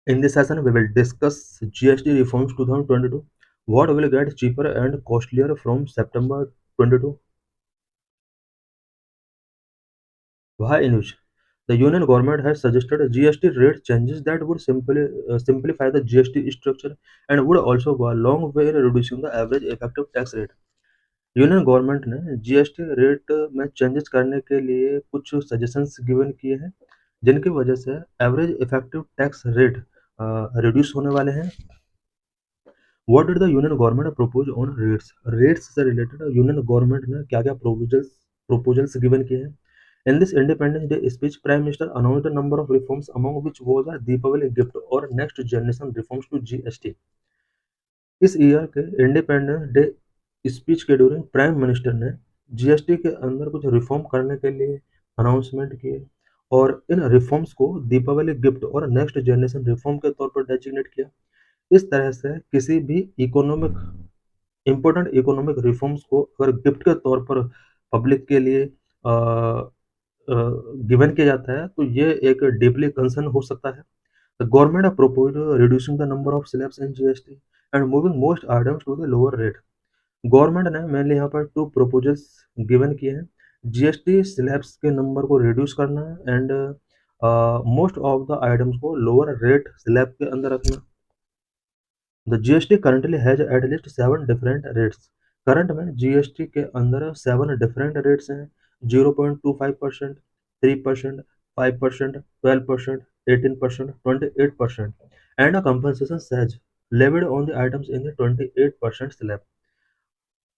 In this session, we will discuss GST reforms 2022. What will get cheaper and costlier from September 22? Why in which the Union government has suggested GST rate changes that would simplify the GST structure and would also go a long way in reducing the average effective tax rate. Union government ने GST rate में changes करने के लिए कुछ suggestions given किए हैं जिनकी वजह से average effective tax rate reduce होने वाले हैं। What did the union government propose on rates, rates से रिलेटेड यूनियन गवर्नमेंट ने क्या क्या proposals गिवन किए हैं। In this Independence Day speech, Prime Minister announced a number of reforms, among which was a Deepavali gift or next generation reforms to GST. इस year के independence day speech के during prime minister ने GST के अंदर कुछ reform करने के लिए अनाउंसमेंट किए और इन रिफॉर्म्स को दीपावली गिफ्ट और नेक्स्ट जनरेशन रिफॉर्म के तौर पर डेजिग्नेट किया। इस तरह से किसी भी इकोनॉमिक इम्पोर्टेंट इकोनॉमिक रिफॉर्म्स को अगर गिफ्ट के तौर पर पब्लिक के लिए गिवन किया जाता है तो ये एक डीपली कंसर्न हो सकता है। The government have proposed reducing the number of slabs in GST and moving most items to the lower rate. Government ने मेनली यहाँ पर टू प्रपोजल्स गिवन किए हैं। जीएसटी स्लैब्स के नंबर को रिड्यूस करना and most of the items को lower rate slab के अंदर रखना। The GST currently has at least 7 different rates. Current में जीएसटी के अंदर 7 डिफरेंट रेट्स हैं। 0.25%, 3%, 5%, 12%, 18%, 28% एंड अ कंपनसेशन सहज levied on the items in the 28% slab.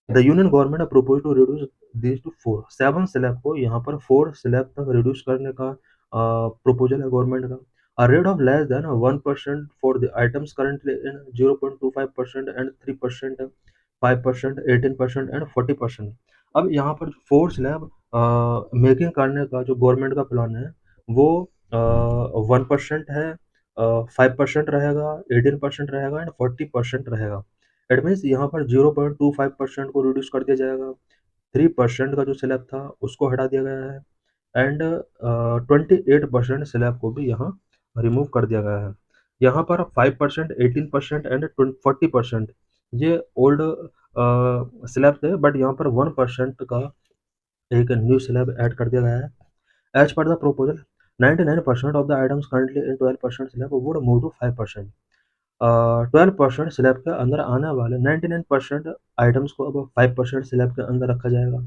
The union government ने proposed to reduce these to 4 7 slab को यहाँ पर 4 slab तक रिड्यूस करने का प्रपोजल है गवर्नमेंट का। A rate of less than 1% for the items currently in 0.25% and 3%, 5%, 18% and 40%। अब यहाँ पर 4 स्लैब मेकिंग करने का जो गवर्नमेंट का प्लान है वो 1% है, 5% रहेगा, 18% रहेगा एंड 40% रहेगा। इट मीन्स यहाँ पर 0.25% को रिड्यूस कर दिया जाएगा, 3% का जो स्लैब था उसको हटा दिया गया है एंड 28% स्लैब को भी यहाँ रिमूव कर दिया गया है। यहाँ पर 5%, 18% एंड 40% ये ओल्ड स्लैब थे बट यहाँ पर 1% का एक न्यू स्लैब ऐड कर दिया गया है। As per the proposal 99% of the items currently in 12% slab would move to 5%। 12% slab के अंदर आने वाले 99% आइटम्स को अब 5% स्लैब के अंदर रखा जाएगा।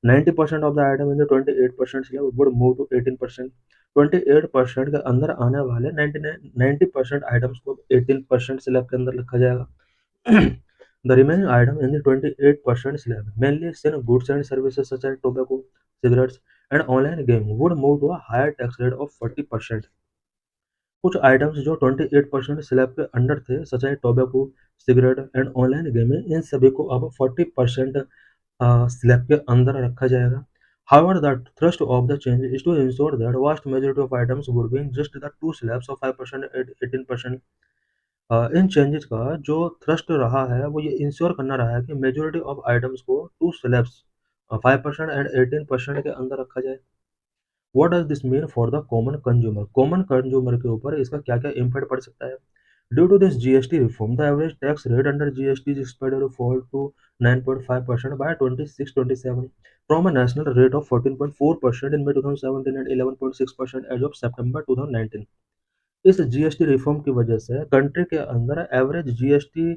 90% of the item in the 28% slab would move to 18%। 28% के अंदर आने वाले 90% आइटम्स को 18% स्लैब के अंदर रखा जाएगा। The remaining item in the 28% slab, mainly sin goods and services such as tobacco, cigarettes, and online game, would move to a higher tax rate of 40%. कुछ आइटम्स जो 28% स्लैब के अंडर थे such as tobacco, cigarette and online gaming, इन सभी को अब 40% slab के अंदर रखा जाएगा। However, the thrust of the change is to ensure that vast majority of items would be in just the two slabs of 5% and 18%। In changes का जो थ्रस्ट रहा है वो ये इंश्योर करना रहा है कि मेजोरिटी ऑफ आइटम्स को टू स्लैब्स 5% एंड 18% के अंदर रखा जाए। What does this mean for the common consumer, common consumer के ऊपर इसका क्या क्या इम्पैक्ट पड़ सकता है। Due to this GST reform the average tax rate under GST is expected to fall to 9.5% by 26-27 from a national rate of 14.4% in May 2017 and 11.6% as of September 2019। इस GST reform की वजह से country के अंदर average GST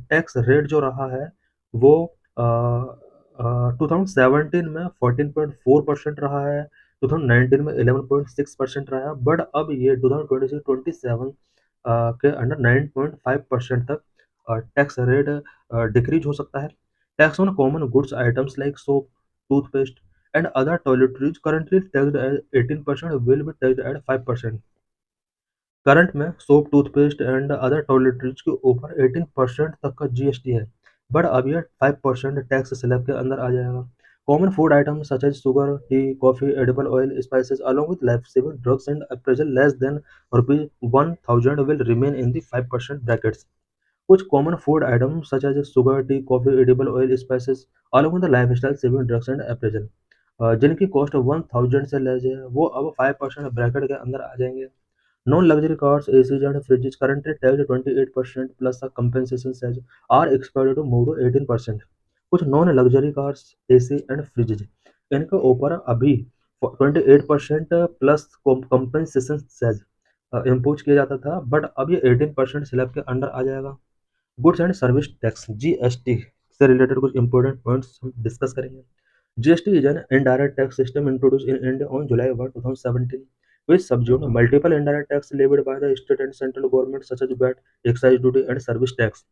tax rate जो रहा है वो 2017 में 14.4% रहा है, 2019 में 11.6% रहा है बट अब ये 2026-27 के अंडर 9.5% तक टैक्स रेट डिक्रीज हो सकता है। Tax on common goods items like soap, toothpaste and other toiletries currently taxed at 18% will be taxed at 5%। Current में soap, toothpaste and other toiletries के ऊपर 18% तक का जीएसटी है बट अब यह 5% टैक्स स्लैब के अंदर आ जाएगा। Common food items such as sugar, tea, coffee, edible oil, spices along with life-saving drugs and appraisal less than rupees 1000 will remain in the 5% brackets। कुछ common food item such as sugar, tea, coffee, edible oil, spices along with the lifestyle saving drugs and appraisal जिनकी cost 1000 से less है वो अब 5% bracket के अंदर आ जाएंगे। Non-luxury cars, ACs and fridges currently taxed 28% plus a compensation charge are expected to move to 18%. कुछ non luxury cars, AC and fridge, इनके ऊपर अभी 28% प्लस कंपनसेशन चार्ज इम्पोज किया जाता था, बट अब ये 18% स्लैब के अंडर आ जाएगा। Goods and service tax, GST से रिलेटेड कुछ इंपॉर्टेंट पॉइंट्स हम डिस्कस करेंगे। GST is an indirect tax system introduced in India on July 1, 2017, which subsumed multiple indirect tax levied by the state and central government such as VAT, excise duty and service tax.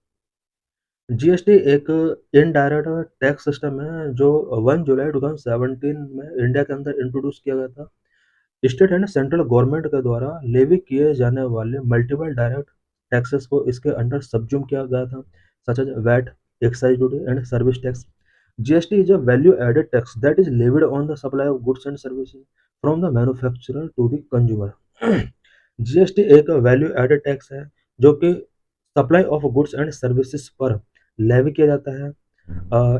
GST एक indirect tax system है जो 1 जुलाई 2017 में India के अंदर introduce किया गया था। State and central government के द्वारा लेवी किए जाने वाले मल्टीपल डायरेक्ट टैक्सेस को इसके अंडर सब्ज्यूम किया गया था, such as VAT, excise duty and service tax. GST is a value added tax that is levied on the supply of goods and services from the manufacturer to the consumer. GST एक value added tax है जो कि supply of goods and services पर levy किया जाता है।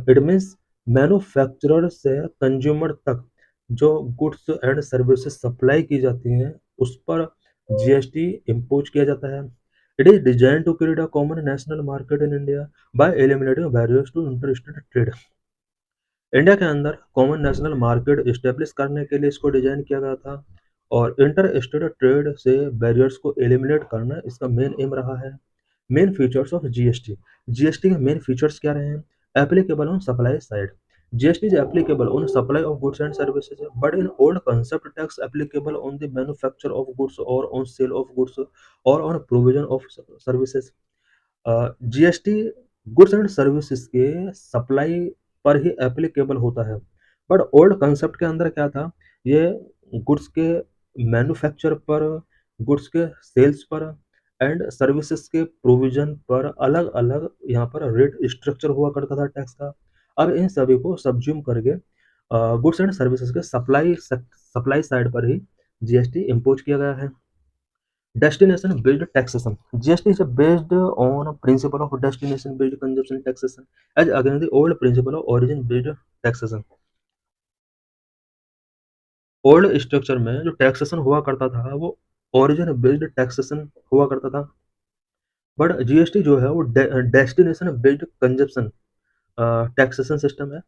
It means manufacturer से consumer तक जो गुड्स एंड सर्विसेज सप्लाई की जाती हैं उस पर जीएसटी इम्पोज किया जाता है। It is design to create a common national market in India by eliminating barriers to inter trade. India के अंदर कॉमन नेशनल मार्केट इस्टेब्लिश करने के लिए इसको डिजाइन किया गया था और इंटर स्टेट ट्रेड से बैरियर्स को एलिमिनेट करना इसका मेन एम रहा है। Main features of GST, GST के मेन फीचर्स क्या रहे हैं? Applicable on supply side, GST is applicable on supply of goods and services, but in old concept tax applicable on the manufacture of goods or on sale of goods or on provision of services। GST goods and services के supply पर ही applicable होता है, but old concept के अंदर क्या था, ये goods के मैन्युफैक्चर पर, गुड्स के सेल्स पर एंड सर्विसेज के प्रोविजन पर अलग अलग यहाँ पर रेट स्ट्रक्चर हुआ करता था टैक्स का। अब इन सभी को सब्ज्यूम करके गुड्स एंड सर्विसेज के सप्लाई साइड पर ही जीएसटी इम्पोज किया गया है। Destination based taxation, GST is based on principle of destination based consumption taxation as against the old principle of origin based taxation। Old structure में जो taxation हुआ करता था वो ओरिजिन बेस्ड टैक्सेशन हुआ करता था, बट जीएसटी जो है वो destination based consumption taxation system है।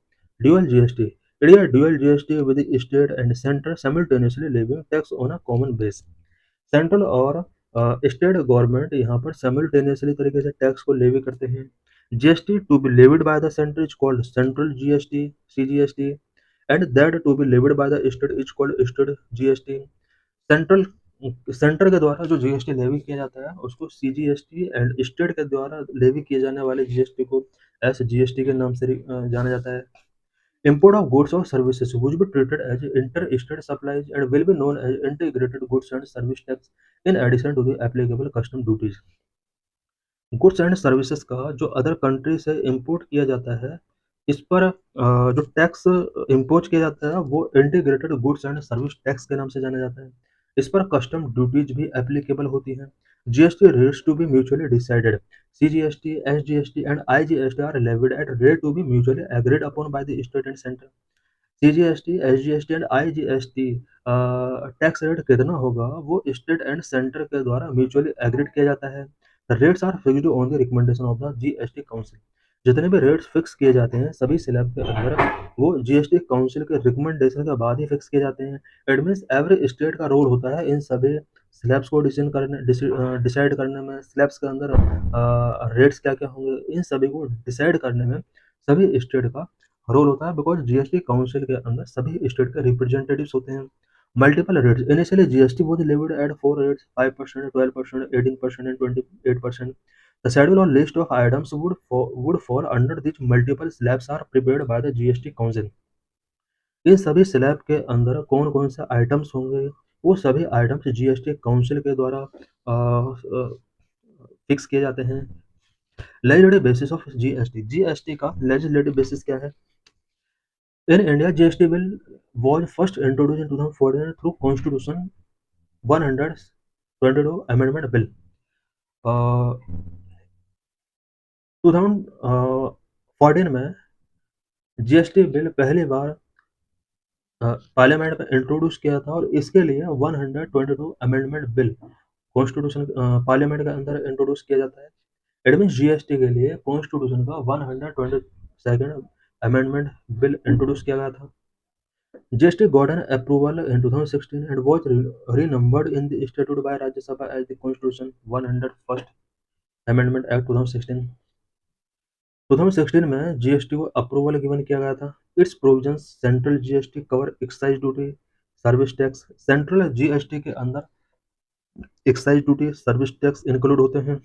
Dual GST, it is dual GST with state and centre simultaneously levying tax on a common base. Central और स्टेट गवर्नमेंट यहाँ पर साइमल्टेनियसली तरीके से टैक्स को लेवी करते हैं। GST to be levied by the centre is called central GST, CGST, and that to be levied by the state is called state GST. Central centre के द्वारा जो जीएसटी लेवी किया जाता है उसको सीजीएसटी एंड स्टेट के द्वारा levy किए जाने वाले जीएसटी को एसजीएसटी के नाम से जाना जाता है। Import of goods or services which be treated as inter-state supplies and will be known as integrated goods and service tax in addition to the applicable custom duties। Goods and services का जो other country से import किया जाता है इस पर जो tax impose किया जाता है वो integrated goods and service tax के नाम से जाना जाता है। इस पर कस्टम ड्यूटीज भी एप्लीकेबल होती हैं। GST rates to be mutually decided, CGST, SGST and IGST are levied at rate to be mutually agreed upon by the state and centre. CGST, SGST and IGST tax rate कितना होगा वो state and centre के द्वारा mutually agreed किया जाता है। The rates are fixed on the recommendation of the GST council. जितने भी रेट्स फिक्स किए जाते हैं सभी स्लैब के अंदर वो जीएसटी काउंसिल के रिकमेंडेशन के बाद ही फिक्स किए जाते हैं। इट मीन्स एवरी स्टेट का रोल होता है इन सभी स्लैब्स को डिसाइड करने में, स्लैब्स के अंदर रेट्स क्या क्या होंगे इन सभी को डिसाइड करने में सभी स्टेट का रोल होता है, बिकॉज जीएसटी काउंसिल के अंदर सभी स्टेट के रिप्रेजेंटेटिव्स होते हैं। Multiple rates, initially GST was levied eight 4 rates, 5%, 12%, 18% and 28%। The schedule or list of items would fall under these multiple slabs are prepared by the GST Council। इन सभी slab के अंदर कौन कौन से आइटम्स होंगे वो सभी आइटम्स जीएसटी काउंसिल के द्वारा फिक्स किए जाते हैं। Legislative basis of GST, GST का लेजिस्लेटिव बेसिस क्या है? In India, GST bill was first introduced in 2014 through Constitution 122 Amendment Bill। 2014 में जीएसटी बिल पहली बार पार्लियामेंट में इंट्रोड्यूस किया था और इसके लिए 122 अमेंडमेंट बिल कॉन्स्टिट्यूशन पार्लियामेंट के अंदर इंट्रोड्यूस किया जाता है। इट मीन्स जीएसटी के लिए कॉन्स्टिट्यूशन का 122nd अमेंडमेंट बिल इंट्रोड्यूस किया गया था। GST got an approval in 2016 and was renumbered in the statute by Rajya Sabha as the Constitution 101st Amendment Act 2016। 2016 में जीएसटी को अप्रूवल गिवन किया गया था। It's provisions central GST cover excise duty, service tax. Central GST के अंदर excise duty, service tax include होते हैं।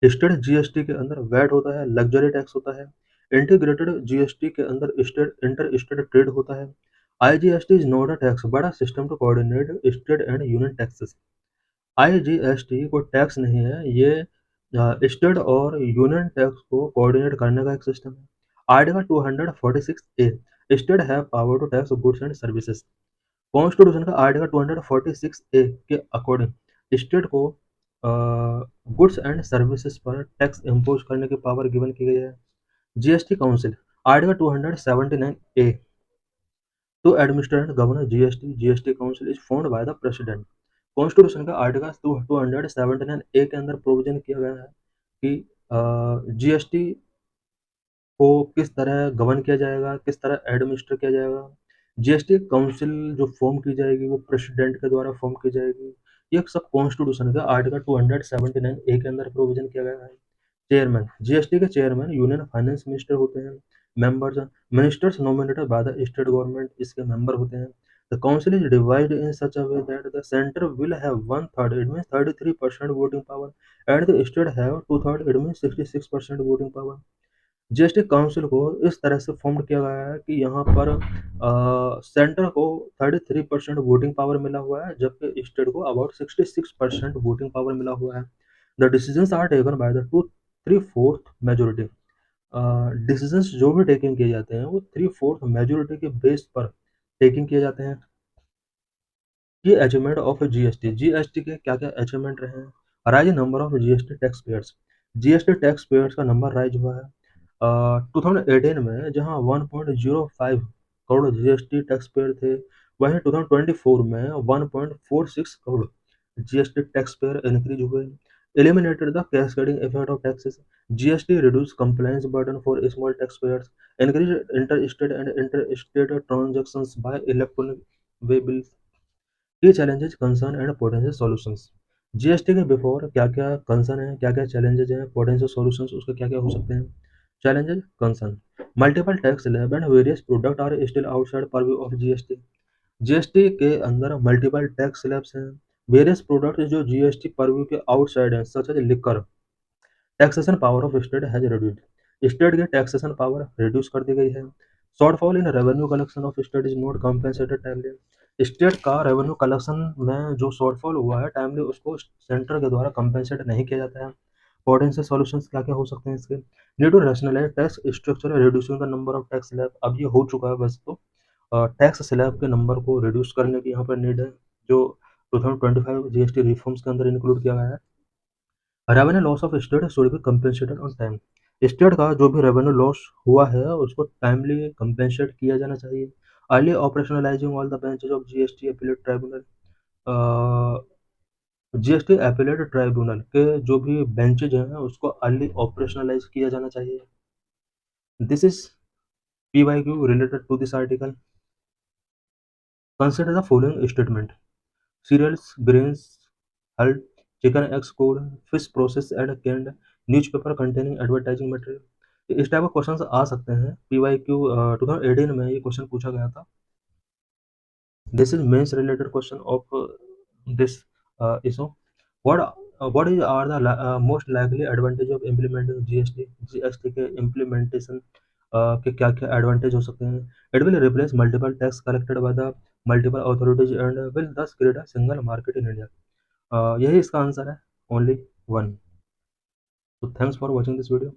State GST के अंदर वैट होता है, लग्जरी टैक्स होता है। इंटीग्रेटेड जीएसटी के अंदर स्टेट इंटर स्टेट ट्रेड होता है। IGST is not a tax but a system to coordinate state and union taxes. IGST कोई टैक्स नहीं है, ये स्टेट और यूनियन टैक्स को कोऑर्डिनेट करने का एक सिस्टम है। Article 246A state have power to tax goods and services. Constitution का आर्टिकल 246A के अकॉर्डिंग स्टेट को गुड्स एंड सर्विसेज पर टैक्स इम्पोज करने की पावर गिवन की गई है। GST council article 279A to administrate and govern GST. GST council is formed by the president. Constitution का आर्टिकल 279A के अंदर प्रोविजन किया गया है कि जीएसटी को किस तरह गवर्न किया जाएगा, किस तरह एडमिनिस्टर किया जाएगा। जीएसटी काउंसिल जो फॉर्म की जाएगी वो प्रेसिडेंट के द्वारा फॉर्म की जाएगी। ये सब कॉन्स्टिट्यूशन का आर्टिकल 279A के अंदर प्रोविजन किया गया है। चेयरमैन जीएसटी के चेयरमैन यूनियन फाइनेंस मिनिस्टर होते हैं। Members ministers nominated by the state government इसके मेंबर होते हैं। The council is divided in such a way that the centre will have 1/3 it means 33% voting power and the state have 2/3 it means 66% voting power. GST council को इस तरह से form किया गया है कि यहाँ पर सेंटर को 33% वोटिंग पावर मिला हुआ है, जबकि स्टेट को अबाउट 66% वोटिंग पावर मिला हुआ है। The decisions are taken by the 2/3 majority. Decisions जो भी टेकिंग किए जाते हैं वो 3/4 मेजोरिटी के बेस पर टेकिंग किए जाते हैं। ये अचीवमेंट ऑफ जीएसटी, जीएसटी के क्या क्या अचीवमेंट रहे हैं। Rise number of GST tax payers, GST tax payers का नंबर राइज हुआ है 2018 में, जहां 1.05 करोड़ जीएसटी टैक्स पेयर थे, वहीं 2024 में 1.46 crore GST tax payer increase हुए। Eliminated the cascading effect of taxes, GST reduce compliance burden for small tax payers, increase inter state and inter state transactions by electronic way bills. ये challenges, concern and potential solutions. GST के before क्या क्या concern है, क्या क्या challenges हैं, potential solutions उसके क्या क्या हो सकते हैं। Challenges, concern, multiple tax slab and various product are still outside purview of GST. GST के अंदर मल्टीपल टैक्स स्लैब्स हैं, वेरियस प्रोडक्ट जो जीएसटी परव्यू के आउटसाइड हैं, such as liquor. Taxation power of state has reduced, state की taxation power reduce कर दी गई है। Shortfall in revenue collection of state is not compensated timely, state का रेवेन्यू कलेक्शन में जो शॉर्टफॉल हुआ है टाइमली उसको सेंटर के द्वारा कॉम्पेंसेट नहीं किया जाता है। पोटेंशियल सॉल्यूशंस क्या क्या हो सकते हैं इसके। Need to rationalise tax structure reducing the number of tax slab, अब ये हो चुका है वैसे तो। टैक्स स्लैब के नंबर को रिड्यूस करने की यहाँ पर नीड है, जो 2025 जीएसटी रिफॉर्म्स के अंदर इंक्लूड किया गया है। Revenue loss of state should be compensated on time, state का जो भी रेवेन्यू लॉस हुआ है उसको टाइमली कंपेंसेट किया जाना चाहिए। Early operationalising all the benches of GST appellate tribunal, GST appellate tribunal के जो भी बेंचेज हैं उसको अर्ली ऑपरेशनलाइज किया जाना चाहिए। This is PYQ related to this article. Consider the following statement: cereals, grains, hulled, chicken, eggs, cold, fish processed and canned, newspaper containing advertising material। इस type के क्वेश्चंस आ सकते हैं। PYQ 2018 में ये क्वेश्चन पूछा गया था। This is mains related question of this issue. what is are the most likely advantage of implementing GST, GST के implementation के क्या क्या एडवांटेज हो सकते हैं। It will replace multiple tax collected by the multiple authorities and will thus create a single market in India. यही इसका answer है, ओनली वन। तो thanks for watching this video.